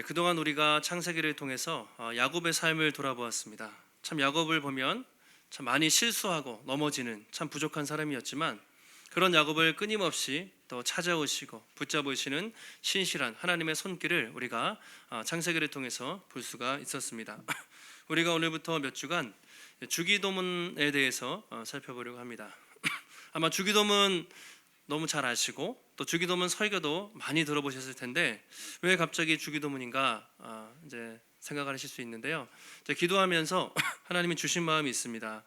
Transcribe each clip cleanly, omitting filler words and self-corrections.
그동안 우리가 창세기를 통해서 야곱의 삶을 돌아보았습니다. 참 야곱을 보면 참 많이 실수하고 넘어지는 참 부족한 사람이었지만 그런 야곱을 끊임없이 또 찾아오시고 붙잡으시는 신실한 하나님의 손길을 우리가 창세기를 통해서 볼 수가 있었습니다. 우리가 오늘부터 몇 주간 주기도문에 대해서 살펴보려고 합니다. 아마 주기도문 너무 잘 아시고 또 주기도문 설교도 많이 들어보셨을 텐데 왜 갑자기 주기도문인가 이제 생각하실 수 있는데요. 기도하면서 하나님이 주신 마음이 있습니다.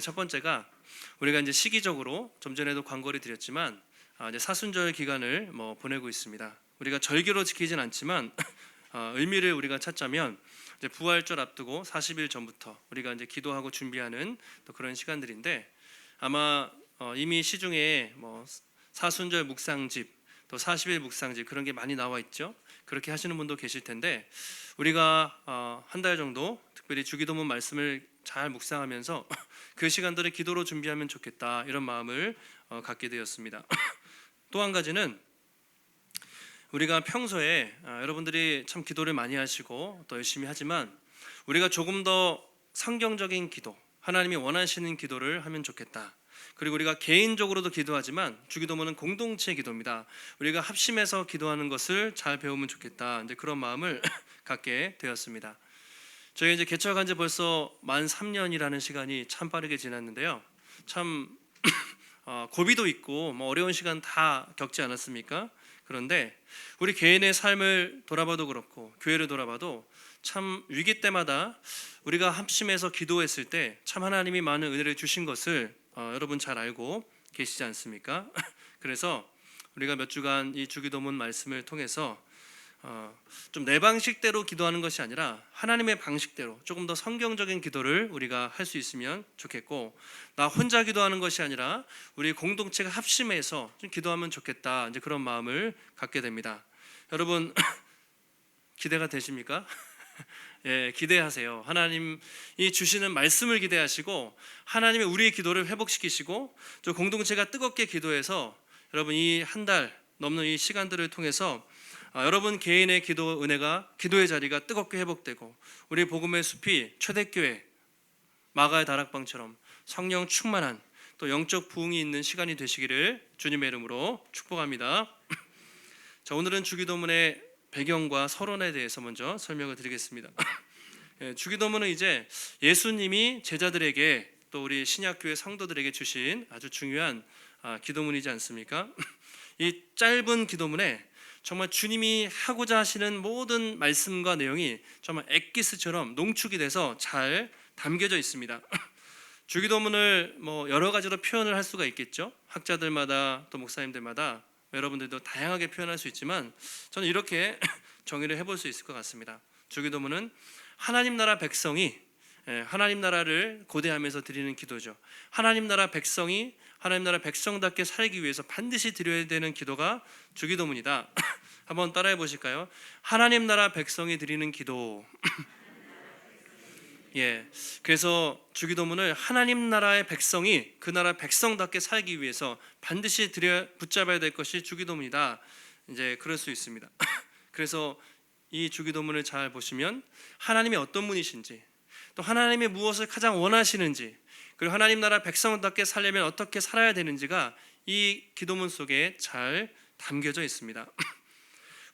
첫 번째가 우리가 이제 시기적으로 좀 전에도 광고를 드렸지만 이제 사순절 기간을 보내고 있습니다. 우리가 절기로 지키진 않지만 의미를 우리가 찾자면 이제 부활절 앞두고 40일 전부터 우리가 이제 기도하고 준비하는 또 그런 시간들인데 아마 이미 시중에 사순절 묵상집 또 40일 묵상집 그런 게 많이 나와 있죠. 그렇게 하시는 분도 계실 텐데 우리가 한 달 정도 특별히 주기도문 말씀을 잘 묵상하면서 그 시간들을 기도로 준비하면 좋겠다 이런 마음을 갖게 되었습니다. 또 한 가지는 우리가 평소에 여러분들이 참 기도를 많이 하시고 또 열심히 하지만 우리가 조금 더 성경적인 기도 하나님이 원하시는 기도를 하면 좋겠다. 그리고 우리가 개인적으로도 기도하지만 주기도문은 공동체 기도입니다. 우리가 합심해서 기도하는 것을 잘 배우면 좋겠다. 이제 그런 마음을 갖게 되었습니다. 저희 이제 개척한 지 벌써 만 3년이라는 시간이 참 빠르게 지났는데요. 참 고비도 있고 어려운 시간 다 겪지 않았습니까? 그런데 우리 개인의 삶을 돌아봐도 그렇고 교회를 돌아봐도 참 위기 때마다 우리가 합심해서 기도했을 때 참 하나님이 많은 은혜를 주신 것을 여러분 잘 알고 계시지 않습니까? 그래서 우리가 몇 주간 이 주기도문 말씀을 통해서 좀 내 방식대로 기도하는 것이 아니라 하나님의 방식대로 조금 더 성경적인 기도를 우리가 할 수 있으면 좋겠고 나 혼자 기도하는 것이 아니라 우리 공동체가 합심해서 좀 기도하면 좋겠다 이제 그런 마음을 갖게 됩니다. 여러분 기대가 되십니까? 예, 기대하세요. 하나님이 주시는 말씀을 기대하시고 하나님이 우리의 기도를 회복시키시고 또 공동체가 뜨겁게 기도해서 여러분 이 한 달 넘는 이 시간들을 통해서 여러분 개인의 기도 은혜가 기도의 자리가 뜨겁게 회복되고 우리 복음의 숲이 초대교회 마가의 다락방처럼 성령 충만한 또 영적 부흥이 있는 시간이 되시기를 주님의 이름으로 축복합니다. 자, 오늘은 주기도문의 배경과 서론에 대해서 먼저 설명을 드리겠습니다. 주기도문은 이제 예수님이 제자들에게 또 우리 신약교회 성도들에게 주신 아주 중요한 기도문이지 않습니까? 이 짧은 기도문에 정말 주님이 하고자 하시는 모든 말씀과 내용이 정말 엑기스처럼 농축이 돼서 잘 담겨져 있습니다. 주기도문을 여러 가지로 표현을 할 수가 있겠죠. 학자들마다 또 목사님들마다 여러분들도 다양하게 표현할 수 있지만 저는 이렇게 정의를 해볼 수 있을 것 같습니다. 주기도문은 하나님 나라 백성이 하나님 나라를 고대하면서 드리는 기도죠. 하나님 나라 백성이 하나님 나라 백성답게 살기 위해서 반드시 드려야 되는 기도가 주기도문이다. 한번 따라해 보실까요? 하나님 나라 백성이 드리는 기도. 예, 그래서 주기도문을 하나님 나라의 백성이 그 나라 백성답게 살기 위해서 반드시 붙잡아야 될 것이 주기도문이다. 이제 그럴 수 있습니다. 그래서 이 주기도문을 잘 보시면 하나님이 어떤 분이신지 또 하나님이 무엇을 가장 원하시는지 그리고 하나님 나라 백성답게 살려면 어떻게 살아야 되는지가 이 기도문 속에 잘 담겨져 있습니다.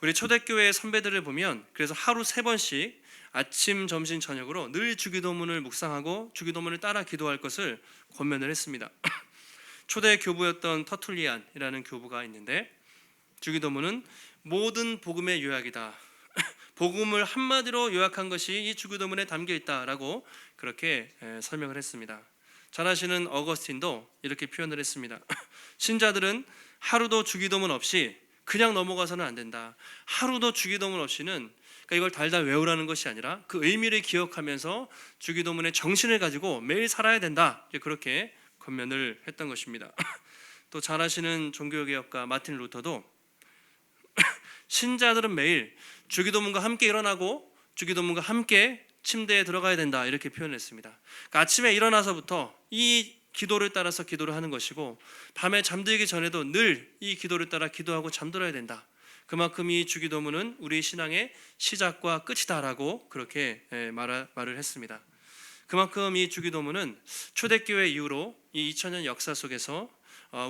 우리 초대교회 선배들을 보면 그래서 하루 3번씩 아침, 점심, 저녁으로 늘 주기도문을 묵상하고 주기도문을 따라 기도할 것을 권면을 했습니다. 초대 교부였던 터툴리안이라는 교부가 있는데 주기도문은 모든 복음의 요약이다. 복음을 한마디로 요약한 것이 이 주기도문에 담겨 있다라고 그렇게 설명을 했습니다. 잘 아시는 어거스틴도 이렇게 표현을 했습니다. 신자들은 하루도 주기도문 없이 그냥 넘어가서는 안 된다. 하루도 주기도문 없이는 그러니까 이걸 달달 외우라는 것이 아니라 그 의미를 기억하면서 주기도문의 정신을 가지고 매일 살아야 된다. 그렇게 권면을 했던 것입니다. 또 잘 아시는 종교개혁가 마틴 루터도 신자들은 매일 주기도문과 함께 일어나고 주기도문과 함께 침대에 들어가야 된다 이렇게 표현했습니다. 그러니까 아침에 일어나서부터 이 기도를 따라서 기도를 하는 것이고 밤에 잠들기 전에도 늘 이 기도를 따라 기도하고 잠들어야 된다. 그만큼 이 주기도문은 우리 신앙의 시작과 끝이다라고 그렇게 말을 했습니다. 그만큼 이 주기도문은 초대교회 이후로 이 2000년 역사 속에서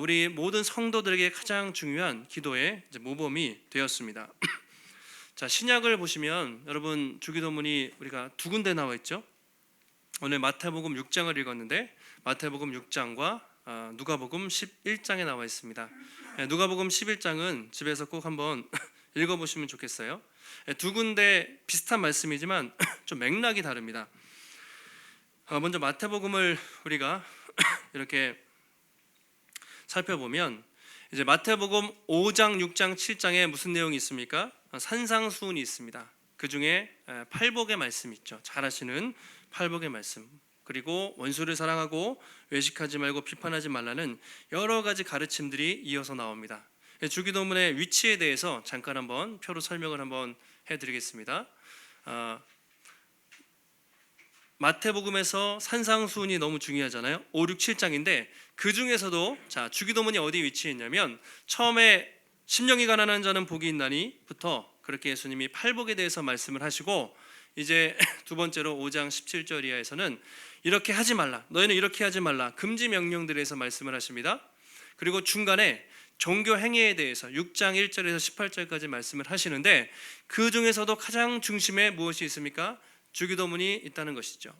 우리 모든 성도들에게 가장 중요한 기도의 모범이 되었습니다. 자, 신약을 보시면 여러분 주기도문이 우리가 두 군데 나와 있죠. 오늘 마태복음 6장을 읽었는데 마태복음 6장과 누가복음 11장에 나와 있습니다. 누가복음 11장은 집에서 꼭 한번 읽어보시면 좋겠어요. 두 군데 비슷한 말씀이지만 좀 맥락이 다릅니다. 먼저 마태복음을 우리가 이렇게 살펴보면 이제 마태복음 5장, 6장, 7장에 무슨 내용이 있습니까? 산상수훈이 있습니다. 그 중에 팔복의 말씀 있죠. 잘 아시는 팔복의 말씀. 그리고 원수를 사랑하고 외식하지 말고 비판하지 말라는 여러 가지 가르침들이 이어서 나옵니다. 주기도문의 위치에 대해서 잠깐 한번 표로 설명을 한번 해드리겠습니다. 마태복음에서 산상수훈이 너무 중요하잖아요. 5, 6, 7장인데 그 중에서도 자 주기도문이 어디 위치해 있냐면 처음에 심령이 가난한 자는 복이 있나니부터 그렇게 예수님이 팔복에 대해서 말씀을 하시고 이제 두 번째로 5장 17절 이하에서는 이렇게 하지 말라, 너희는 이렇게 하지 말라 금지 명령들에 대해서 말씀을 하십니다. 그리고 중간에 종교 행위에 대해서 6장 1절에서 18절까지 말씀을 하시는데 그 중에서도 가장 중심에 무엇이 있습니까? 주기도문이 있다는 것이죠.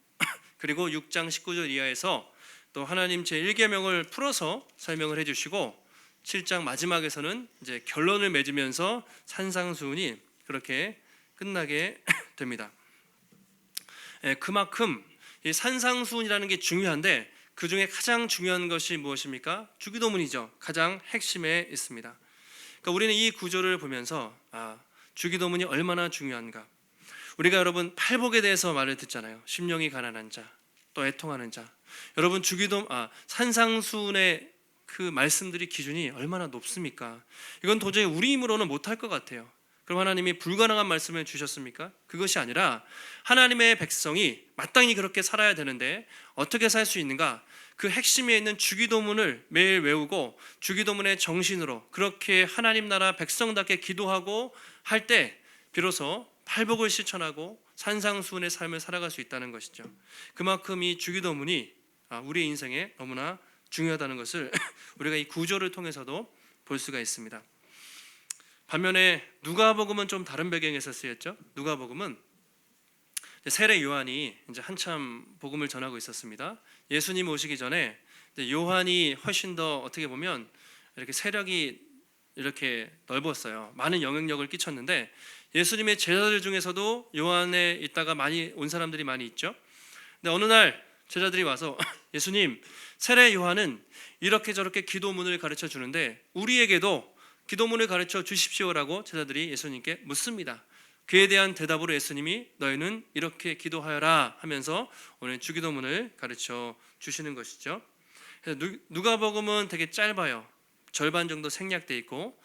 그리고 6장 19절 이하에서 또 하나님 제1계명을 풀어서 설명을 해주시고 7장 마지막에서는 이제 결론을 맺으면서 산상수훈이 그렇게 끝나게 됩니다. 그만큼 이 산상수훈이라는 게 중요한데 그 중에 가장 중요한 것이 무엇입니까? 주기도문이죠. 가장 핵심에 있습니다. 그러니까 우리는 이 구조를 보면서 주기도문이 얼마나 중요한가. 우리가 여러분 팔복에 대해서 말을 듣잖아요. 심령이 가난한 자, 또 애통하는 자. 여러분 산상수훈의 그 말씀들이 기준이 얼마나 높습니까? 이건 도저히 우리 힘으로는 못할 것 같아요. 그럼 하나님이 불가능한 말씀을 주셨습니까? 그것이 아니라 하나님의 백성이 마땅히 그렇게 살아야 되는데 어떻게 살 수 있는가? 그 핵심에 있는 주기도문을 매일 외우고 주기도문의 정신으로 그렇게 하나님 나라 백성답게 기도하고 할 때 비로소 팔복을 실천하고 산상수훈의 삶을 살아갈 수 있다는 것이죠. 그만큼 이 주기도문이 우리 인생에 너무나 중요하다는 것을 우리가 이 구조를 통해서도 볼 수가 있습니다. 반면에 누가복음은 좀 다른 배경에서 쓰였죠. 누가복음은 세례 요한이 이제 한참 복음을 전하고 있었습니다. 예수님 오시기 전에 요한이 훨씬 더 어떻게 보면 이렇게 세력이 이렇게 넓었어요. 많은 영향력을 끼쳤는데 예수님의 제자들 중에서도 요한에 있다가 많이 온 사람들이 많이 있죠. 근데 어느 날 제자들이 와서 예수님, 세례 요한은 이렇게 저렇게 기도문을 가르쳐 주는데 우리에게도 기도문을 가르쳐 주십시오라고 제자들이 예수님께 묻습니다. 그에 대한 대답으로 예수님이 너희는 이렇게 기도하여라 하면서 오늘 주기도문을 가르쳐 주시는 것이죠. 누가복음은 되게 짧아요. 절반 정도 생략돼 있고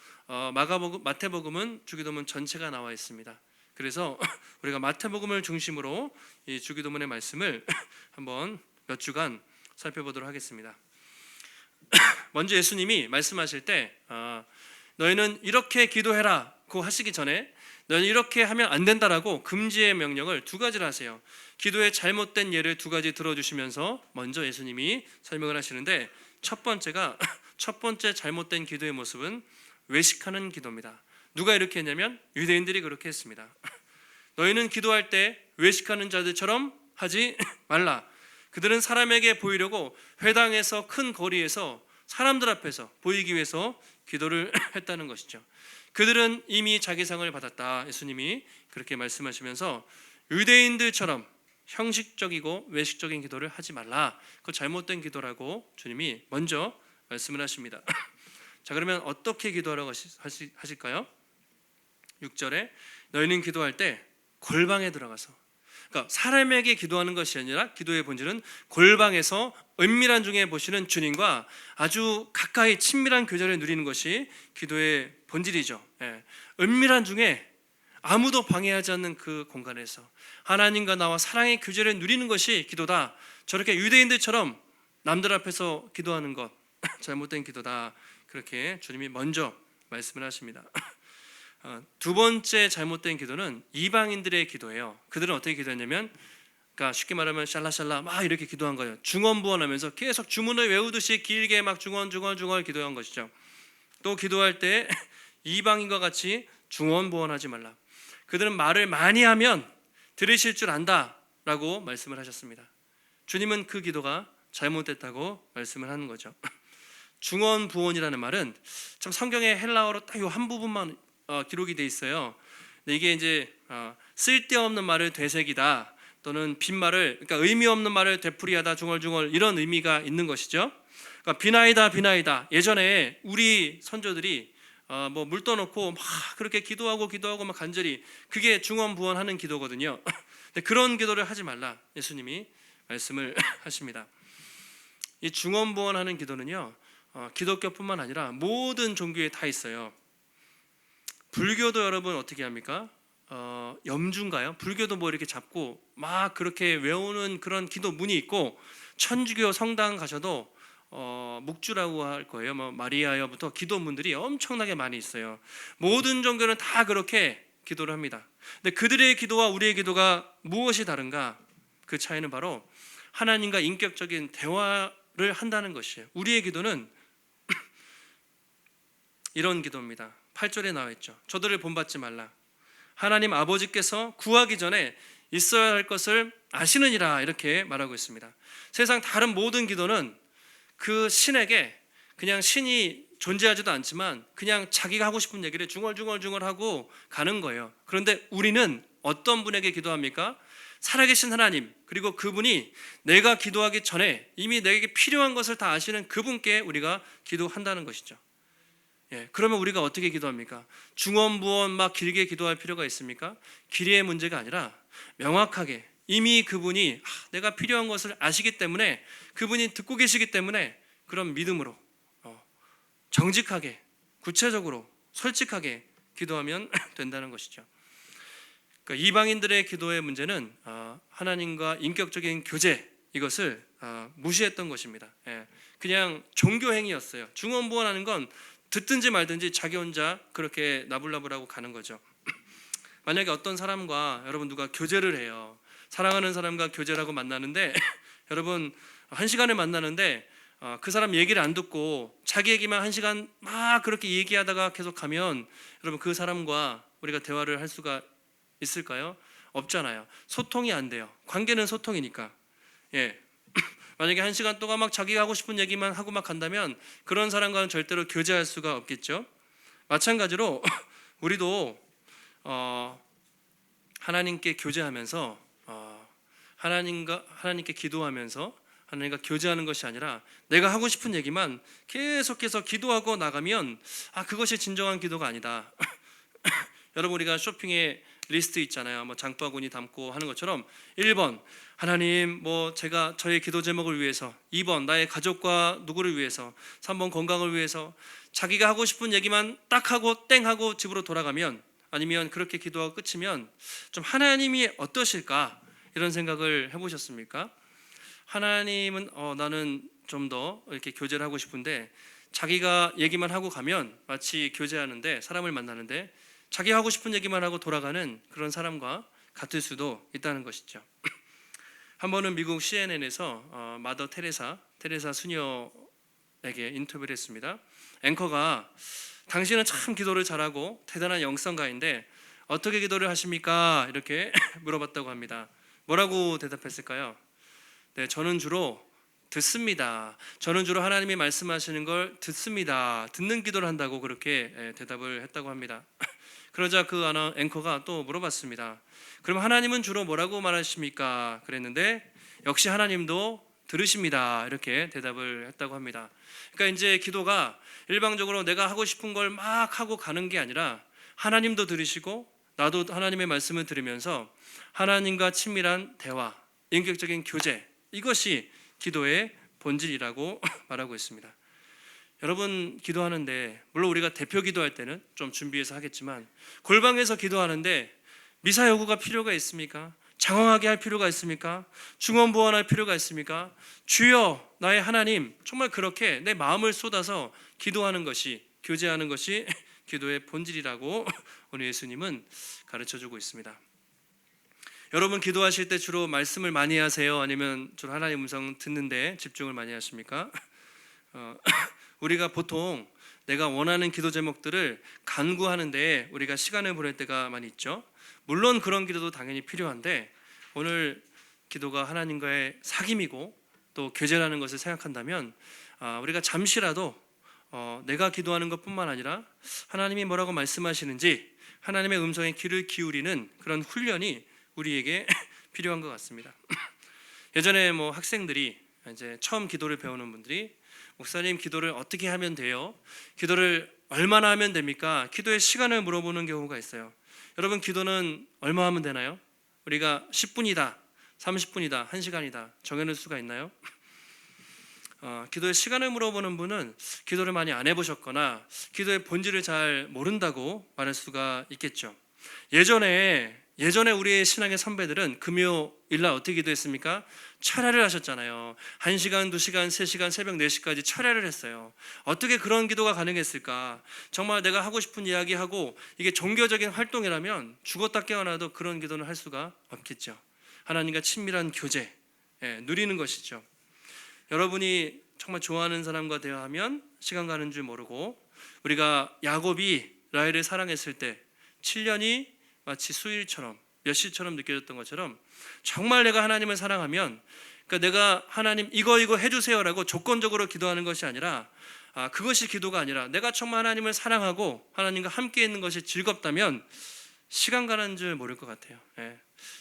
마태복음은 주기도문 전체가 나와 있습니다. 그래서 우리가 마태복음을 중심으로 이 주기도문의 말씀을 한번 몇 주간 살펴보도록 하겠습니다. 먼저 예수님이 말씀하실 때 너희는 이렇게 기도해라고 하시기 전에 너희는 이렇게 하면 안 된다라고 금지의 명령을 두 가지를 하세요. 기도의 잘못된 예를 두 가지 들어주시면서 먼저 예수님이 설명을 하시는데 첫 번째 잘못된 기도의 모습은 외식하는 기도입니다. 누가 이렇게 했냐면 유대인들이 그렇게 했습니다. 너희는 기도할 때 외식하는 자들처럼 하지 말라. 그들은 사람에게 보이려고 회당에서 큰 거리에서 사람들 앞에서 보이기 위해서 기도를 했다는 것이죠. 그들은 이미 자기 상을 받았다. 예수님이 그렇게 말씀하시면서 유대인들처럼 형식적이고 외식적인 기도를 하지 말라. 그거 잘못된 기도라고 주님이 먼저 말씀을 하십니다. 자, 그러면 어떻게 기도하라고 하실까요? 6절에 너희는 기도할 때 골방에 들어가서, 그러니까 사람에게 기도하는 것이 아니라 기도의 본질은 골방에서 은밀한 중에 보시는 주님과 아주 가까이 친밀한 교제를 누리는 것이 기도의 본질이죠. 은밀한 중에 아무도 방해하지 않는 그 공간에서 하나님과 나와 사랑의 교제를 누리는 것이 기도다. 저렇게 유대인들처럼 남들 앞에서 기도하는 것 잘못된 기도다. 그렇게 주님이 먼저 말씀을 하십니다. 두 번째 잘못된 기도는 이방인들의 기도예요. 그들은 어떻게 기도했냐면, 그러니까 쉽게 말하면 샬라샬라 막 이렇게 기도한 거예요. 중언부언하면서 계속 주문을 외우듯이 길게 막 중언 기도한 것이죠. 또 기도할 때 이방인과 같이 중언부언하지 말라. 그들은 말을 많이 하면 들으실 줄 안다라고 말씀을 하셨습니다. 주님은 그 기도가 잘못됐다고 말씀을 하는 거죠. 중언부언이라는 말은 참 성경의 헬라어로 딱 이 한 부분만 기록이 돼 있어요. 근데 이게 이제 쓸데없는 말을 되새기다, 또는 빈말을, 그러니까 의미 없는 말을 되풀이하다, 중얼중얼, 이런 의미가 있는 것이죠. 그러니까 비나이다. 예전에 우리 선조들이 뭐 물 떠놓고 막 그렇게 기도하고 막 간절히, 그게 중언부언하는 기도거든요. 근데 그런 기도를 하지 말라, 예수님이 말씀을 하십니다. 이 중언부언하는 기도는요, 기독교뿐만 아니라 모든 종교에 다 있어요. 불교도 여러분 어떻게 합니까? 염주인가요? 불교도 뭐 이렇게 잡고 막 그렇게 외우는 그런 기도문이 있고, 천주교 성당 가셔도 묵주라고 할 거예요. 뭐 마리아여부터 기도문들이 엄청나게 많이 있어요. 모든 종교는 다 그렇게 기도를 합니다. 근데 그들의 기도와 우리의 기도가 무엇이 다른가? 그 차이는 바로 하나님과 인격적인 대화를 한다는 것이에요. 우리의 기도는 이런 기도입니다. 8절에 나와 있죠. 저들을 본받지 말라. 하나님 아버지께서 구하기 전에 있어야 할 것을 아시느니라, 이렇게 말하고 있습니다. 세상 다른 모든 기도는 그 신에게 그냥 신이 존재하지도 않지만 그냥 자기가 하고 싶은 얘기를 중얼중얼하고 가는 거예요. 그런데 우리는 어떤 분에게 기도합니까? 살아계신 하나님, 그리고 그분이 내가 기도하기 전에 이미 내게 필요한 것을 다 아시는 그분께 우리가 기도한다는 것이죠. 그러면 우리가 어떻게 기도합니까? 중언부언 막 길게 기도할 필요가 있습니까? 길이의 문제가 아니라 명확하게 이미 그분이 내가 필요한 것을 아시기 때문에, 그분이 듣고 계시기 때문에 그런 믿음으로 정직하게, 구체적으로, 솔직하게 기도하면 된다는 것이죠. 그러니까 이방인들의 기도의 문제는 하나님과 인격적인 교제, 이것을 무시했던 것입니다. 그냥 종교 행위였어요. 중언부언하는 건 듣든지 말든지 자기 혼자 그렇게 나불나불하고 가는 거죠. 만약에 어떤 사람과 여러분 누가 교제를 해요. 사랑하는 사람과 교제를 하고 만나는데 여러분 1시간을 만나는데 그 사람 얘기를 안 듣고 자기 얘기만 1시간 막 그렇게 얘기하다가 계속 가면, 여러분 그 사람과 우리가 대화를 할 수가 있을까요? 없잖아요. 소통이 안 돼요. 관계는 소통이니까. 만약에 1시간 동안 막 자기가 하고 싶은 얘기만 하고 막 간다면 그런 사람과는 절대로 교제할 수가 없겠죠. 마찬가지로 우리도 하나님께 교제하면서 하나님께 기도하면서 하나님과 교제하는 것이 아니라 내가 하고 싶은 얘기만 계속해서 기도하고 나가면 그것이 진정한 기도가 아니다. 여러분 우리가 쇼핑에 리스트 있잖아요. 뭐 장바구니 담고 하는 것처럼 1번 하나님 제가 저의 기도 제목을 위해서, 2번 나의 가족과 누구를 위해서, 3번 건강을 위해서, 자기가 하고 싶은 얘기만 딱 하고 땡 하고 집으로 돌아가면, 아니면 그렇게 기도가 끝이면 좀 하나님이 어떠실까, 이런 생각을 해보셨습니까? 하나님은 나는 좀 더 이렇게 교제를 하고 싶은데 자기가 얘기만 하고 가면 마치 교제하는데, 사람을 만나는데 자기 하고 싶은 얘기만 하고 돌아가는 그런 사람과 같을 수도 있다는 것이죠. 한 번은 미국 CNN에서 마더 테레사 수녀에게 인터뷰를 했습니다. 앵커가 당신은 참 기도를 잘하고 대단한 영성가인데 어떻게 기도를 하십니까? 이렇게 물어봤다고 합니다. 뭐라고 대답했을까요? 네, 저는 주로 듣습니다. 저는 주로 하나님이 말씀하시는 걸 듣습니다. 듣는 기도를 한다고 그렇게 대답을 했다고 합니다. 그러자 그 앵커가 또 물어봤습니다. 그럼 하나님은 주로 뭐라고 말하십니까? 그랬는데 역시 하나님도 들으십니다. 이렇게 대답을 했다고 합니다. 그러니까 이제 기도가 일방적으로 내가 하고 싶은 걸 막 하고 가는 게 아니라 하나님도 들으시고 나도 하나님의 말씀을 들으면서 하나님과 친밀한 대화, 인격적인 교제, 이것이 기도의 본질이라고 말하고 있습니다. 여러분 기도하는데, 물론 우리가 대표 기도할 때는 좀 준비해서 하겠지만 골방에서 기도하는데 미사 여구가 필요가 있습니까? 장황하게 할 필요가 있습니까? 중언부언할 필요가 있습니까? 주여 나의 하나님, 정말 그렇게 내 마음을 쏟아서 기도하는 것이, 교제하는 것이 기도의 본질이라고 오늘 예수님은 가르쳐주고 있습니다. 여러분 기도하실 때 주로 말씀을 많이 하세요? 아니면 주로 하나님 음성 듣는데 집중을 많이 하십니까? 우리가 보통 내가 원하는 기도 제목들을 간구하는데 우리가 시간을 보낼 때가 많이 있죠. 물론 그런 기도도 당연히 필요한데 오늘 기도가 하나님과의 사귐이고 또 교제라는 것을 생각한다면 우리가 잠시라도 내가 기도하는 것뿐만 아니라 하나님이 뭐라고 말씀하시는지 하나님의 음성에 귀를 기울이는 그런 훈련이 우리에게 필요한 것 같습니다. 예전에 학생들이 이제 처음 기도를 배우는 분들이 목사님 기도를 어떻게 하면 돼요? 기도를 얼마나 하면 됩니까? 기도의 시간을 물어보는 경우가 있어요. 여러분 기도는 얼마 하면 되나요? 우리가 10분이다, 30분이다, 1시간이다 정해놓을 수가 있나요? 기도의 시간을 물어보는 분은 기도를 많이 안 해보셨거나 기도의 본질을 잘 모른다고 말할 수가 있겠죠. 예전에 우리의 신앙의 선배들은 금요일날 어떻게 기도했습니까? 철야를 하셨잖아요. 1시간, 2시간, 3시간, 새벽 4시까지 철야를 했어요. 어떻게 그런 기도가 가능했을까? 정말 내가 하고 싶은 이야기하고 이게 종교적인 활동이라면 죽었다 깨어나도 그런 기도는 할 수가 없겠죠. 하나님과 친밀한 교제, 누리는 것이죠. 여러분이 정말 좋아하는 사람과 대화하면 시간 가는 줄 모르고 우리가 야곱이 라헬을 사랑했을 때 7년이 마치 수일처럼 몇 시처럼 느껴졌던 것처럼 정말 내가 하나님을 사랑하면 그러니까 내가 하나님 이거 해주세요라고 조건적으로 기도하는 것이 아니라 그것이 기도가 아니라 내가 정말 하나님을 사랑하고 하나님과 함께 있는 것이 즐겁다면 시간 가는 줄 모를 것 같아요.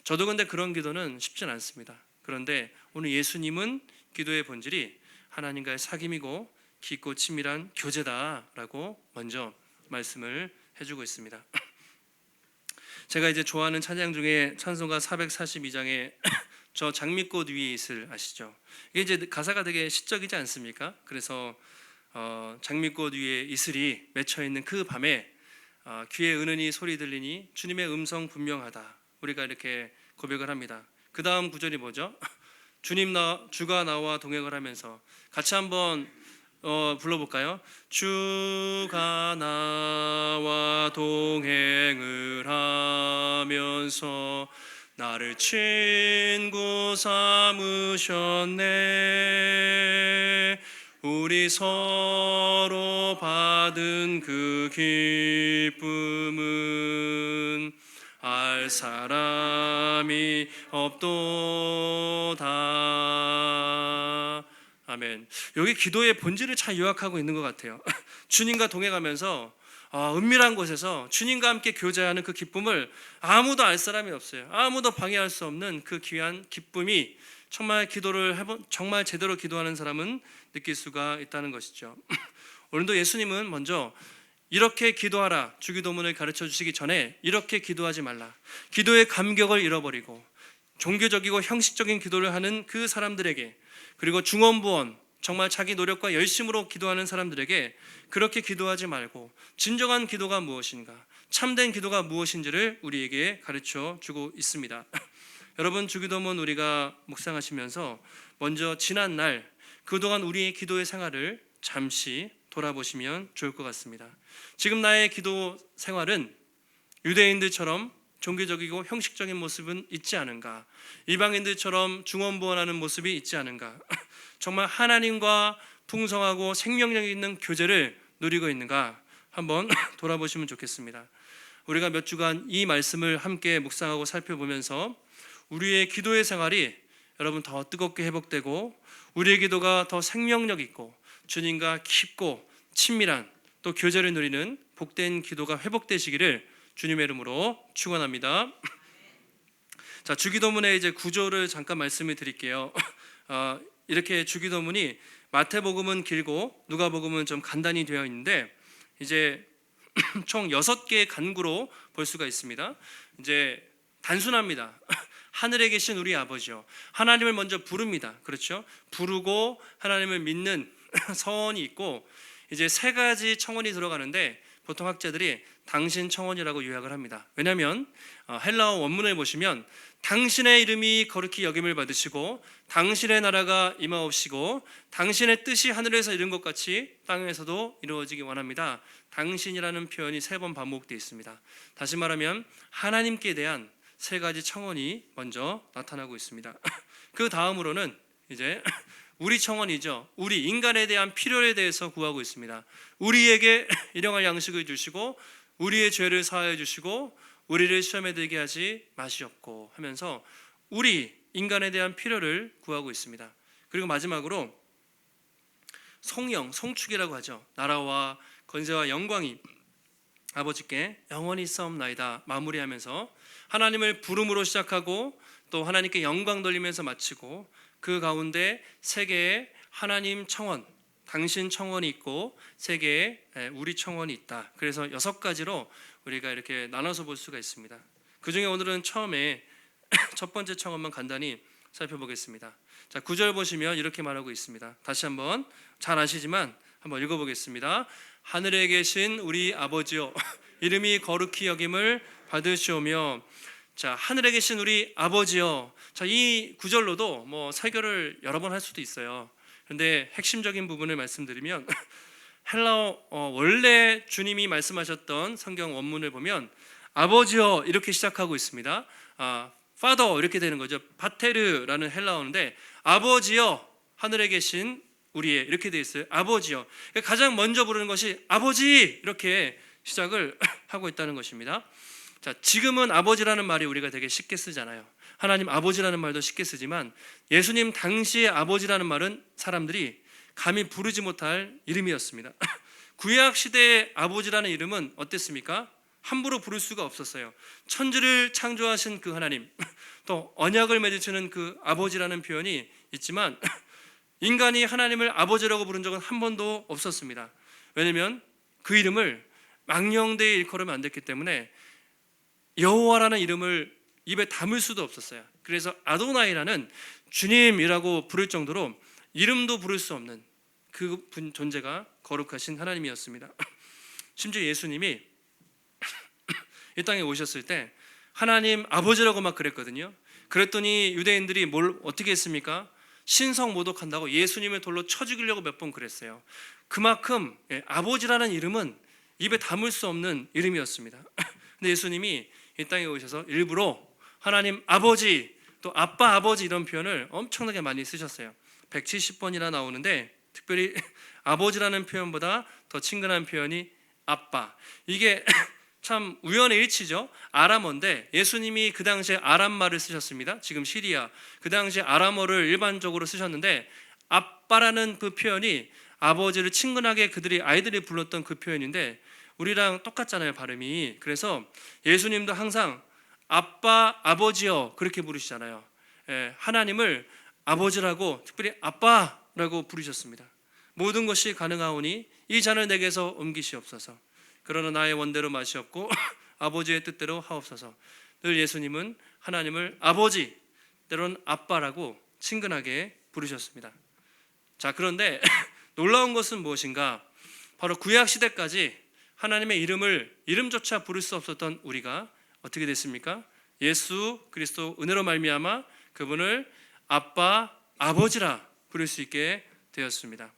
저도 근데 그런 기도는 쉽진 않습니다. 그런데 오늘 예수님은 기도의 본질이 하나님과의 사귐이고 깊고 친밀한 교제다라고 먼저 말씀을 해주고 있습니다. 제가 이제 좋아하는 찬양 중에 찬송가 442장에 저 장미꽃 위에 있을 아시죠? 이게 이제 가사가 되게 시적이지 않습니까? 그래서 장미꽃 위에 이슬이 맺혀 있는 그 밤에 귀에 은은히 소리 들리니 주님의 음성 분명하다. 우리가 이렇게 고백을 합니다. 그 다음 구절이 뭐죠? 주가 나와 동행을 하면서 같이 한번 불러볼까요? 주가 나와 동행을 하면서 나를 친구 삼으셨네. 우리 서로 받은 그 기쁨은 알 사람이 없도다. 아멘. 여기 기도의 본질을 잘 요약하고 있는 것 같아요. 주님과 동행하면서 은밀한 곳에서 주님과 함께 교제하는 그 기쁨을 아무도 알 사람이 없어요. 아무도 방해할 수 없는 그 귀한 기쁨이 정말 정말 제대로 기도하는 사람은 느낄 수가 있다는 것이죠. 오늘도 예수님은 먼저 이렇게 기도하라 주기도문을 가르쳐 주시기 전에 이렇게 기도하지 말라. 기도의 감격을 잃어버리고 종교적이고 형식적인 기도를 하는 그 사람들에게 그리고 중언부언 정말 자기 노력과 열심으로 기도하는 사람들에게 그렇게 기도하지 말고 진정한 기도가 무엇인가, 참된 기도가 무엇인지를 우리에게 가르쳐 주고 있습니다. 여러분 주기도문 우리가 묵상하시면서 먼저 지난 날 그동안 우리의 기도의 생활을 잠시 돌아보시면 좋을 것 같습니다. 지금 나의 기도 생활은 유대인들처럼 종교적이고 형식적인 모습은 있지 않은가? 이방인들처럼 중언부언하는 모습이 있지 않은가? 정말 하나님과 풍성하고 생명력 있는 교제를 누리고 있는가? 한번 돌아보시면 좋겠습니다. 우리가 몇 주간 이 말씀을 함께 묵상하고 살펴보면서 우리의 기도의 생활이 여러분 더 뜨겁게 회복되고 우리의 기도가 더 생명력 있고 주님과 깊고 친밀한 또 교제를 누리는 복된 기도가 회복되시기를 주님의 이름으로 축원합니다. 자, 주기도문의 이제 구조를 잠깐 말씀을 드릴게요. 이렇게 주기도문이 마태복음은 길고 누가복음은 좀 간단히 되어 있는데 이제 총 6개의 간구로 볼 수가 있습니다. 이제 단순합니다. 하늘에 계신 우리 아버지요. 하나님을 먼저 부릅니다. 그렇죠? 부르고 하나님을 믿는 서원이 있고 이제 3가지 청원이 들어가는데 보통 학자들이 당신 청원이라고 요약을 합니다. 왜냐하면 헬라어 원문을 보시면 당신의 이름이 거룩히 여김을 받으시고 당신의 나라가 임하옵시고 당신의 뜻이 하늘에서 이룬 것 같이 땅에서도 이루어지기 원합니다. 당신이라는 표현이 3번 반복되어 있습니다. 다시 말하면 하나님께 대한 3가지 청원이 먼저 나타나고 있습니다. 그 다음으로는 이제 우리 청원이죠. 우리 인간에 대한 필요에 대해서 구하고 있습니다. 우리에게 일용할 양식을 주시고 우리의 죄를 사하여 주시고 우리를 시험에 들게 하지 마시옵고 하면서 우리 인간에 대한 필요를 구하고 있습니다. 그리고 마지막으로 송축이라고 하죠. 나라와 건세와 영광이 아버지께 영원히 있사옵나이다 마무리하면서 하나님을 부름으로 시작하고 또 하나님께 영광 돌리면서 마치고 그 가운데 3개의 하나님 청원, 당신 청원이 있고 3개의 우리 청원이 있다. 그래서 6가지로 우리가 이렇게 나눠서 볼 수가 있습니다. 그 중에 오늘은 처음에 첫 번째 청원만 간단히 살펴보겠습니다. 자, 9절 보시면 이렇게 말하고 있습니다. 다시 한번 잘 아시지만 한번 읽어보겠습니다. 하늘에 계신 우리 아버지여 이름이 거룩히 여김을 받으시오며. 자, 하늘에 계신 우리 아버지여. 자, 이 구절로도 뭐 설교를 여러 번 할 수도 있어요. 그런데 핵심적인 부분을 말씀드리면 헬라어 원래 주님이 말씀하셨던 성경 원문을 보면 아버지여 이렇게 시작하고 있습니다. Father 이렇게 되는 거죠. 파테르라는 헬라어인데 아버지여 하늘에 계신 우리의 이렇게 되어 있어요. 아버지여. 가장 먼저 부르는 것이 아버지 이렇게 시작을 하고 있다는 것입니다. 자, 지금은 아버지라는 말이 우리가 되게 쉽게 쓰잖아요. 하나님 아버지라는 말도 쉽게 쓰지만 예수님 당시의 아버지라는 말은 사람들이 감히 부르지 못할 이름이었습니다. 구약 시대의 아버지라는 이름은 어땠습니까? 함부로 부를 수가 없었어요. 천지를 창조하신 그 하나님, 또 언약을 맺으시는 그 아버지라는 표현이 있지만 인간이 하나님을 아버지라고 부른 적은 한 번도 없었습니다. 왜냐하면 그 이름을 망령되이 일컬으면 안 됐기 때문에 여호와라는 이름을 입에 담을 수도 없었어요. 그래서 아도나이라는 주님이라고 부를 정도로 이름도 부를 수 없는 그 존재가 거룩하신 하나님이었습니다. 심지어 예수님이 이 땅에 오셨을 때 하나님 아버지라고 막 그랬거든요. 그랬더니 유대인들이 뭘 어떻게 했습니까? 신성 모독한다고 예수님을 돌로 쳐 죽이려고 몇 번 그랬어요. 그만큼 아버지라는 이름은 입에 담을 수 없는 이름이었습니다. 근데 예수님이 이 땅에 오셔서 일부러 하나님 아버지 또 아빠 아버지 이런 표현을 엄청나게 많이 쓰셨어요. 170번이나 나오는데 특별히 아버지라는 표현보다 더 친근한 표현이 아빠. 이게 참 우연의 일치죠. 아람어인데 예수님이 그 당시에 아람말을 쓰셨습니다. 지금 시리아. 그 당시에 아람어를 일반적으로 쓰셨는데 아빠라는 그 표현이 아버지를 친근하게 아이들이 불렀던 그 표현인데 우리랑 똑같잖아요, 발음이. 그래서 예수님도 항상 아빠, 아버지여 그렇게 부르시잖아요. 하나님을 아버지라고 특별히 아빠라고 부르셨습니다. 모든 것이 가능하오니 이 잔을 내게서 옮기시옵소서. 그러나 나의 원대로 마시옵고 아버지의 뜻대로 하옵소서. 늘 예수님은 하나님을 아버지, 때로는 아빠라고 친근하게 부르셨습니다. 자, 그런데 놀라운 것은 무엇인가? 바로 구약 시대까지 하나님의 이름조차 부를 수 없었던 우리가 어떻게 됐습니까? 예수 그리스도 은혜로 말미암아 그분을 아빠, 아버지라 부를 수 있게 되었습니다.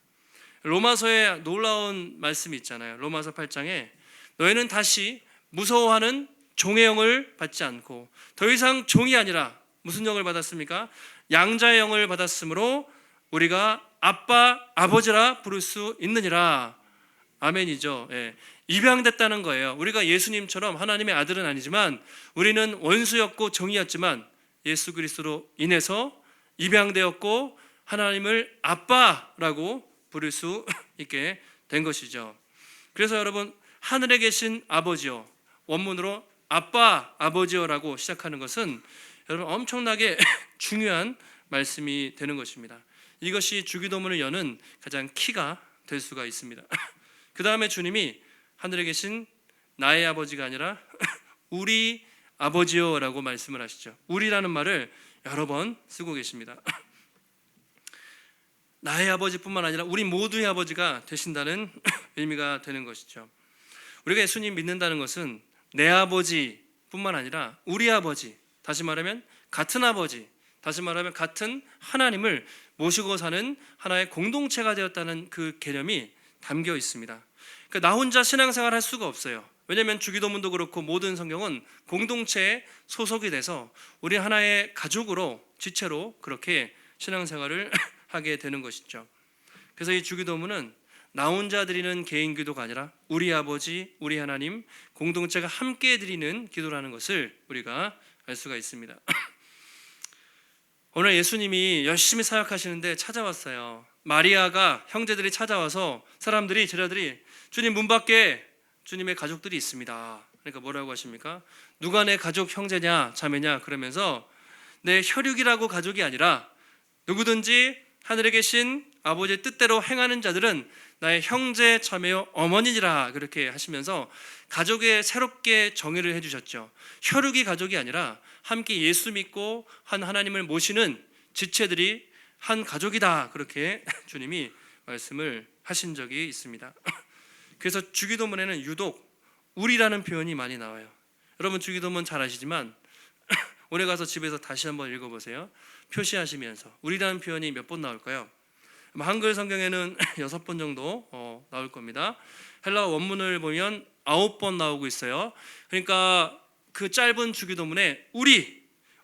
로마서에 놀라운 말씀이 있잖아요. 로마서 8장에 너희는 다시 무서워하는 종의 영을 받지 않고 더 이상 종이 아니라 무슨 영을 받았습니까? 양자의 영을 받았으므로 우리가 아빠, 아버지라 부를 수 있느니라. 아멘이죠. 입양됐다는 거예요. 우리가 예수님처럼 하나님의 아들은 아니지만 우리는 원수였고 종이었지만 예수 그리스도로 인해서 입양되었고 하나님을 아빠라고 부를 수 있게 된 것이죠. 그래서 여러분 하늘에 계신 아버지요, 원문으로 아빠 아버지요라고 시작하는 것은 여러분 엄청나게 중요한 말씀이 되는 것입니다. 이것이 주기도문을 여는 가장 키가 될 수가 있습니다. 그 다음에 주님이 하늘에 계신 나의 아버지가 아니라 우리 아버지요라고 말씀을 하시죠. 우리라는 말을 여러 번 쓰고 계십니다. 나의 아버지뿐만 아니라 우리 모두의 아버지가 되신다는 의미가 되는 것이죠. 우리가 예수님 믿는다는 것은 내 아버지뿐만 아니라 우리 아버지, 다시 말하면 같은 아버지, 다시 말하면 같은 하나님을 모시고 사는 하나의 공동체가 되었다는 그 개념이 담겨 있습니다. 그러니까 나 혼자 신앙생활 할 수가 없어요. 왜냐하면 주기도문도 그렇고 모든 성경은 공동체에 소속이 돼서 우리 하나의 가족으로, 지체로 그렇게 신앙생활을 하게 되는 것이죠. 그래서 이 주기도문은 나 혼자 드리는 개인 기도가 아니라 우리 아버지, 우리 하나님, 공동체가 함께 드리는 기도라는 것을 우리가 알 수가 있습니다. 오늘 예수님이 열심히 사역하시는데 찾아왔어요. 마리아가, 형제들이 찾아와서 사람들이, 제자들이 주님 문 밖에 주님의 가족들이 있습니다. 그러니까 뭐라고 하십니까? 누가 내 가족 형제냐 자매냐 그러면서 내 혈육이라고 가족이 아니라 누구든지 하늘에 계신 아버지의 뜻대로 행하는 자들은 나의 형제 자매요 어머니니라 그렇게 하시면서 가족에 새롭게 정의를 해주셨죠. 혈육이 가족이 아니라 함께 예수 믿고 한 하나님을 모시는 지체들이 한 가족이다 그렇게 주님이 말씀을 하신 적이 있습니다. 그래서 주기도문에는 유독 우리라는 표현이 많이 나와요. 여러분 주기도문 잘 아시지만 오늘 가서 집에서 다시 한번 읽어보세요. 표시하시면서 우리라는 표현이 몇 번 나올까요? 한글 성경에는 6번 정도 나올 겁니다. 헬라어 원문을 보면 9번 나오고 있어요. 그러니까 그 짧은 주기도문에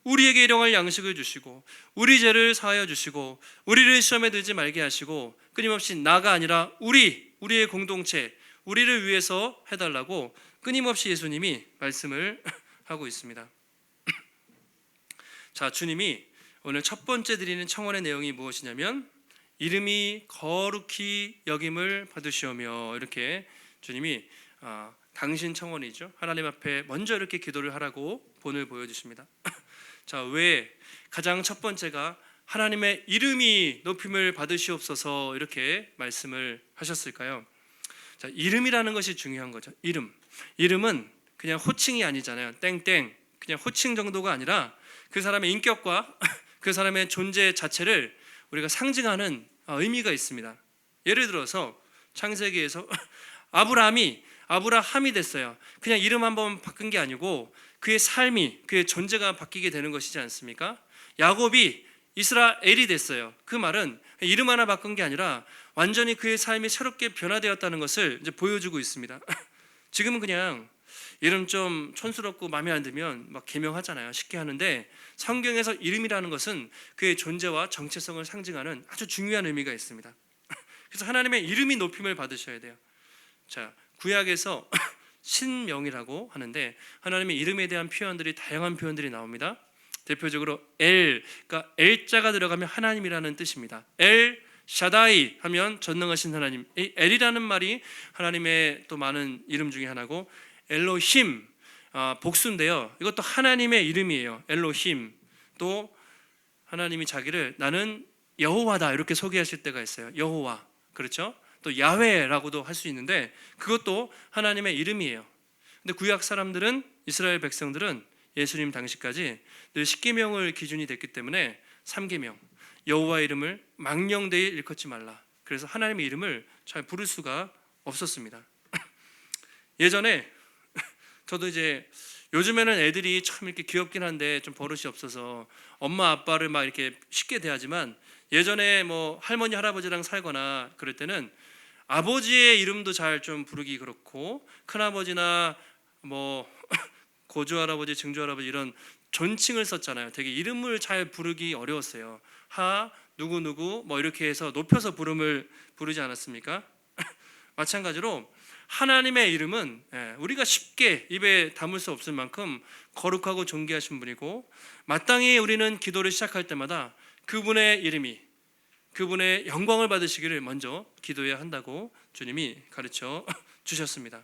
우리에게 일용할 양식을 주시고 우리 죄를 사하여 주시고 우리를 시험에 들지 말게 하시고 끊임없이 나가 아니라 우리의 공동체, 우리를 위해서 해달라고 끊임없이 예수님이 말씀을 하고 있습니다. 자, 주님이 오늘 첫 번째 드리는 청원의 내용이 무엇이냐면 이름이 거룩히 여김을 받으시오며 이렇게 주님이 당신 청원이죠. 하나님 앞에 먼저 이렇게 기도를 하라고 본을 보여주십니다. 자, 왜 가장 첫 번째가 하나님의 이름이 높임을 받으시옵소서 이렇게 말씀을 하셨을까요? 자, 이름이라는 것이 중요한 거죠. 이름은 그냥 호칭이 아니잖아요. 땡땡 그냥 호칭 정도가 아니라 그 사람의 인격과 그 사람의 존재 자체를 우리가 상징하는 의미가 있습니다. 예를 들어서 창세기에서 아브라함이 됐어요. 그냥 이름 한번 바꾼 게 아니고 그의 삶이, 그의 존재가 바뀌게 되는 것이지 않습니까? 야곱이 이스라엘이 됐어요. 그 말은 이름 하나 바꾼 게 아니라 완전히 그의 삶이 새롭게 변화되었다는 것을 이제 보여주고 있습니다. 지금은 그냥 이름 좀 촌스럽고 마음에 안 들면 막 개명하잖아요. 쉽게 하는데 성경에서 이름이라는 것은 그의 존재와 정체성을 상징하는 아주 중요한 의미가 있습니다. 그래서 하나님의 이름이 높임을 받으셔야 돼요. 자, 구약에서 신명이라고 하는데 하나님의 이름에 대한 표현들이 다양한 표현들이 나옵니다. 대표적으로 그러니까 엘자가 들어가면 하나님이라는 뜻입니다. 엘 샤다이 하면 전능하신 하나님. 이 엘이라는 말이 하나님의 또 많은 이름 중에 하나고 엘로힘 복수인데요. 이것도 하나님의 이름이에요. 엘로힘. 또 하나님이 자기를 나는 여호와다 이렇게 소개하실 때가 있어요. 여호와. 그렇죠? 또 야훼라고도 할 수 있는데 그것도 하나님의 이름이에요. 근데 구약 사람들은 이스라엘 백성들은 예수님 당시까지 늘 십계명을 기준이 됐기 때문에 3계명 여호와 이름을 망령되이 일컫지 말라. 그래서 하나님의 이름을 잘 부를 수가 없었습니다. 예전에 저도 이제 요즘에는 애들이 참 이렇게 귀엽긴 한데 좀 버릇이 없어서 엄마 아빠를 막 이렇게 쉽게 대하지만 예전에 뭐 할머니 할아버지랑 살거나 그럴 때는 아버지의 이름도 잘 좀 부르기 그렇고 큰아버지나 뭐 고조 할아버지, 증조 할아버지 이런 존칭을 썼잖아요. 되게 이름을 잘 부르기 어려웠어요. 누구 뭐 이렇게 해서 높여서 부르지 않았습니까? 마찬가지로 하나님의 이름은 우리가 쉽게 입에 담을 수 없을 만큼 거룩하고 존귀하신 분이고 마땅히 우리는 기도를 시작할 때마다 그분의 이름이 그분의 영광을 받으시기를 먼저 기도해야 한다고 주님이 가르쳐 주셨습니다.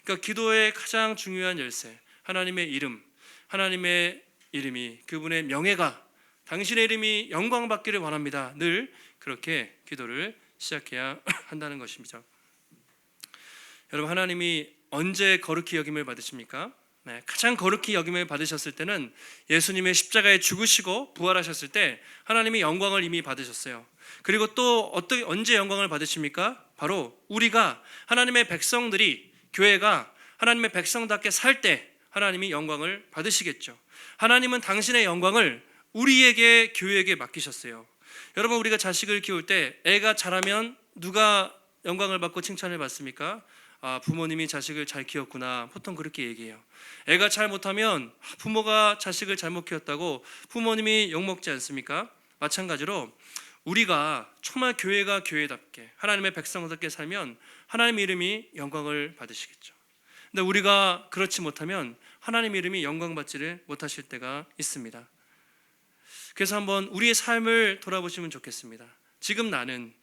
그러니까 기도의 가장 중요한 열쇠 하나님의 이름이 그분의 명예가 당신의 이름이 영광받기를 원합니다. 늘 그렇게 기도를 시작해야 한다는 것입니다. 여러분 하나님이 언제 거룩히 여김을 받으십니까? 가장 거룩히 여김을 받으셨을 때는 예수님의 십자가에 죽으시고 부활하셨을 때 하나님이 영광을 이미 받으셨어요. 그리고 또 언제 영광을 받으십니까? 바로 우리가 하나님의 백성들이 교회가 하나님의 백성답게 살 때 하나님이 영광을 받으시겠죠. 하나님은 당신의 영광을 우리에게, 교회에게 맡기셨어요. 여러분, 우리가 자식을 키울 때 애가 자라면 누가 영광을 받고 칭찬을 받습니까? 부모님이 자식을 잘 키웠구나, 보통 그렇게 얘기해요. 애가 잘 못하면 부모가 자식을 잘못 키웠다고 부모님이 욕먹지 않습니까? 마찬가지로 우리가 정말 교회가 교회답게 하나님의 백성답게 살면 하나님의 이름이 영광을 받으시겠죠. 근데 우리가 그렇지 못하면 하나님의 이름이 영광받지를 못하실 때가 있습니다. 그래서 한번 우리의 삶을 돌아보시면 좋겠습니다. 지금 나는,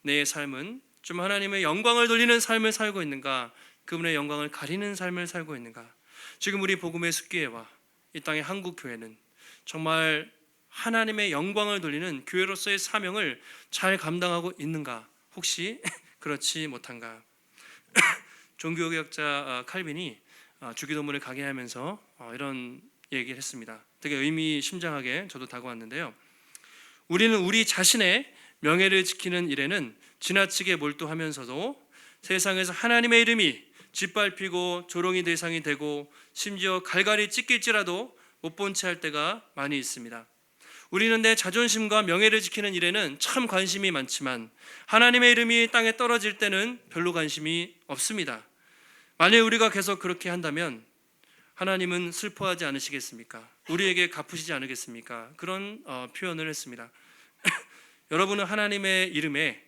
내 삶은 좀 하나님의 영광을 돌리는 삶을 살고 있는가, 그분의 영광을 가리는 삶을 살고 있는가. 지금 우리 복음의 숲교회와 이 땅의 한국교회는 정말 하나님의 영광을 돌리는 교회로서의 사명을 잘 감당하고 있는가, 혹시 그렇지 못한가. 종교개혁자 칼빈이 주기도문을 강의하면서 이런 얘기를 했습니다. 되게 의미심장하게 저도 다가왔는데요. 우리는 우리 자신의 명예를 지키는 일에는 지나치게 몰두하면서도 세상에서 하나님의 이름이 짓밟히고 조롱이 대상이 되고 심지어 갈갈이 찢길지라도 못 본 채 할 때가 많이 있습니다. 우리는 내 자존심과 명예를 지키는 일에는 참 관심이 많지만 하나님의 이름이 땅에 떨어질 때는 별로 관심이 없습니다. 만약 우리가 계속 그렇게 한다면 하나님은 슬퍼하지 않으시겠습니까? 우리에게 갚으시지 않으겠습니까? 그런 표현을 했습니다. 여러분은 하나님의 이름에,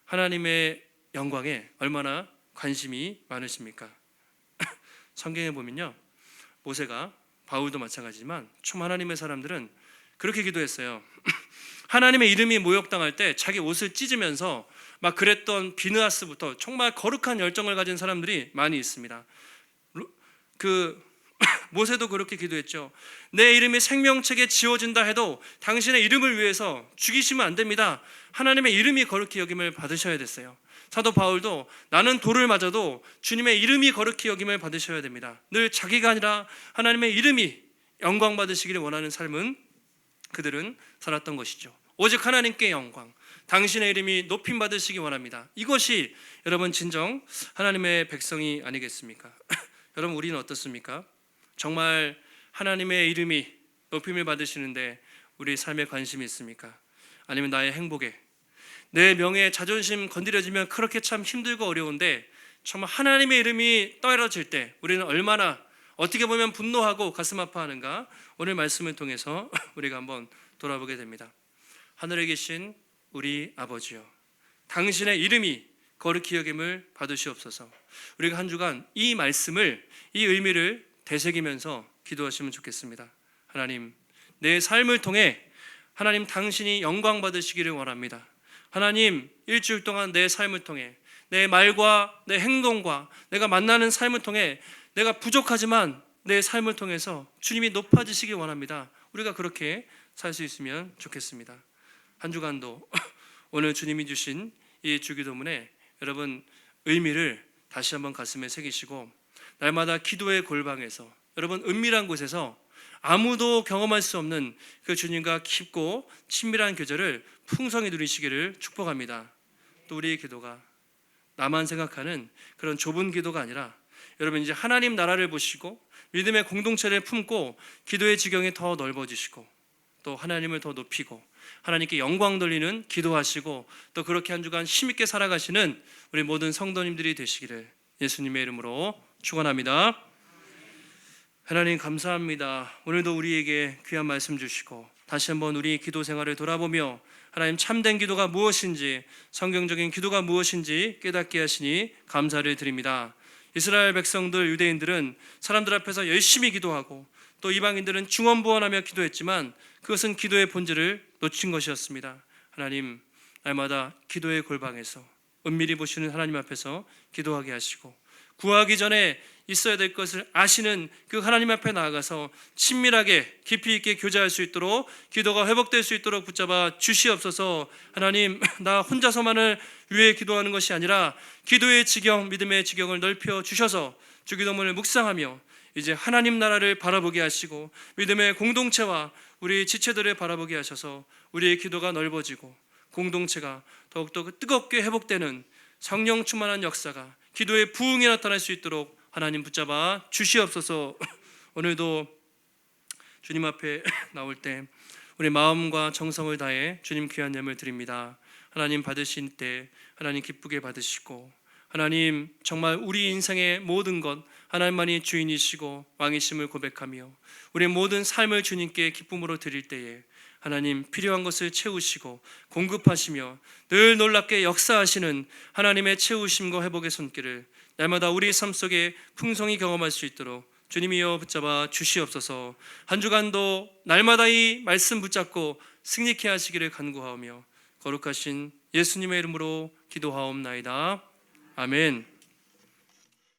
하나님의 영광에 얼마나 관심이 많으십니까? 성경에 보면요, 모세가, 바울도 마찬가지지만 총 하나님의 사람들은 그렇게 기도했어요. 하나님의 이름이 모욕당할 때 자기 옷을 찢으면서 막 그랬던 비느하스부터 정말 거룩한 열정을 가진 사람들이 많이 있습니다. 모세도 그렇게 기도했죠. 내 이름이 생명책에 지워진다 해도 당신의 이름을 위해서 죽이시면 안 됩니다. 하나님의 이름이 거룩히 여김을 받으셔야 됐어요. 사도 바울도 나는 돌을 맞아도 주님의 이름이 거룩히 여김을 받으셔야 됩니다. 늘 자기가 아니라 하나님의 이름이 영광 받으시기를 원하는 삶은 그들은 살았던 것이죠. 오직 하나님께 영광, 당신의 이름이 높임 받으시기 원합니다. 이것이 여러분 진정 하나님의 백성이 아니겠습니까? 여러분, 우리는 어떻습니까? 정말 하나님의 이름이 높임을 받으시는데 우리 삶에 관심이 있습니까? 아니면 나의 행복에, 내 명예, 자존심 건드려지면 그렇게 참 힘들고 어려운데 정말 하나님의 이름이 떨어질 때 우리는 얼마나, 어떻게 보면 분노하고 가슴 아파하는가. 오늘 말씀을 통해서 우리가 한번 돌아보게 됩니다. 하늘에 계신 우리 아버지요, 당신의 이름이 거룩히 여김을 받으시옵소서. 우리가 한 주간 이 말씀을, 이 의미를 되새기면서 기도하시면 좋겠습니다. 하나님, 내 삶을 통해 하나님 당신이 영광 받으시기를 원합니다. 하나님, 일주일 동안 내 삶을 통해, 내 말과 내 행동과 내가 만나는 삶을 통해 내가 부족하지만 내 삶을 통해서 주님이 높아지시기 원합니다. 우리가 그렇게 살 수 있으면 좋겠습니다. 한 주간도 오늘 주님이 주신 이 주기도문에 여러분 의미를 다시 한번 가슴에 새기시고, 날마다 기도의 골방에서, 여러분 은밀한 곳에서 아무도 경험할 수 없는 그 주님과 깊고 친밀한 교제를 풍성히 누리시기를 축복합니다. 또 우리의 기도가 나만 생각하는 그런 좁은 기도가 아니라 여러분 이제 하나님 나라를 보시고 믿음의 공동체를 품고 기도의 지경이 더 넓어지시고 또 하나님을 더 높이고 하나님께 영광 돌리는 기도하시고 또 그렇게 한 주간 힘있게 살아가시는 우리 모든 성도님들이 되시기를 예수님의 이름으로 축원합니다. 하나님 감사합니다. 오늘도 우리에게 귀한 말씀 주시고 다시 한번 우리 기도 생활을 돌아보며 하나님 참된 기도가 무엇인지, 성경적인 기도가 무엇인지 깨닫게 하시니 감사를 드립니다. 이스라엘 백성들, 유대인들은 사람들 앞에서 열심히 기도하고 또 이방인들은 중언부언하며 기도했지만 그것은 기도의 본질을 놓친 것이었습니다. 하나님, 날마다 기도의 골방에서 은밀히 보시는 하나님 앞에서 기도하게 하시고 구하기 전에 있어야 될 것을 아시는 그 하나님 앞에 나아가서 친밀하게 깊이 있게 교제할 수 있도록, 기도가 회복될 수 있도록 붙잡아 주시옵소서. 하나님, 나 혼자서만을 위해 기도하는 것이 아니라 기도의 지경, 믿음의 지경을 넓혀 주셔서 주기도문을 묵상하며 이제 하나님 나라를 바라보게 하시고 믿음의 공동체와 우리 지체들을 바라보게 하셔서 우리의 기도가 넓어지고 공동체가 더욱더 뜨겁게 회복되는 성령 충만한 역사가 기도의 부흥이 나타날 수 있도록 하나님 붙잡아 주시옵소서. 오늘도 주님 앞에 나올 때 우리 마음과 정성을 다해 주님 귀한 예물 드립니다. 하나님 받으신 때 하나님 기쁘게 받으시고, 하나님 정말 우리 인생의 모든 것 하나님만이 주인이시고 왕이심을 고백하며 우리의 모든 삶을 주님께 기쁨으로 드릴 때에 하나님 필요한 것을 채우시고 공급하시며 늘 놀랍게 역사하시는 하나님의 채우심과 회복의 손길을 날마다 우리 삶 속에 풍성히 경험할 수 있도록 주님이여 붙잡아 주시옵소서. 한 주간도 날마다 이 말씀 붙잡고 승리케 하시기를 간구하오며 거룩하신 예수님의 이름으로 기도하옵나이다. 아멘.